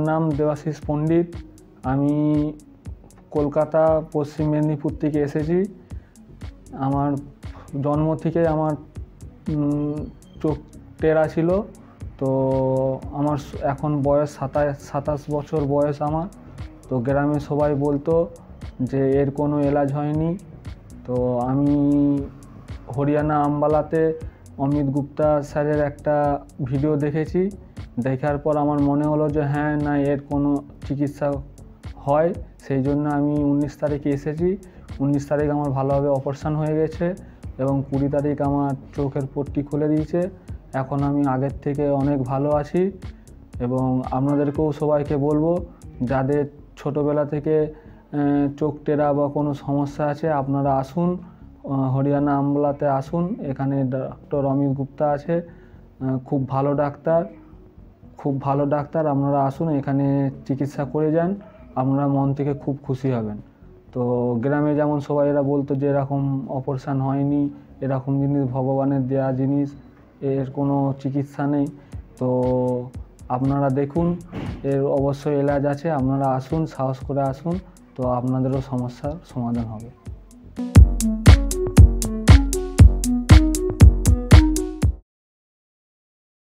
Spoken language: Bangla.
নাম দেবাশিস পণ্ডিত। আমি কলকাতা পশ্চিম মেদিনীপুর থেকে এসেছি। আমার জন্ম থেকে আমার চোখ টেরা ছিল। তো আমার এখন বয়স 27 বছর বয়স আমার। তো গ্রামে সবাই বলতো যে এর কোনো এলাজ হয়নি। তো আমি হরিয়ানা আম্বালাতে অমিত গুপ্তা স্যারের একটা ভিডিও দেখেছি। দেখার পর আমার মনে হলো যে হ্যাঁ, না, এর কোনো চিকিৎসা হয়। সেই জন্য আমি 19 তারিখে এসেছি। 19 তারিখ আমার ভালোভাবে অপারেশান হয়ে গেছে এবং 20 তারিখ আমার চোখের পট্টি খুলে দিয়েছে। এখন আমি আগের থেকে অনেক ভালো আছি এবং আপনাদেরকেও সবাইকে বলবো, যাদের ছোটোবেলা থেকে চোখ টেরা বা কোনো সমস্যা আছে, আপনারা আসুন, হরিয়ানা আম্বালাতে আসুন। এখানে ডক্টর অমিত গুপ্তা আছে, খুব ভালো ডাক্তার। আপনারা আসুন, এখানে চিকিৎসা করে যান, আপনারা মন থেকে খুব খুশি হবেন। তো গ্রামে যেমন সবাই এরা বলতো যে এরকম অপারেশান হয়নি, এরকম জিনিস ভগবানের দেয়া জিনিস, এর কোনো চিকিৎসা নেই। তো আপনারা দেখুন, এর অবশ্যই এলাজ আছে। আপনারা আসুন, সাহস করে আসুন, তো আপনাদেরও সমস্যার সমাধান হবে।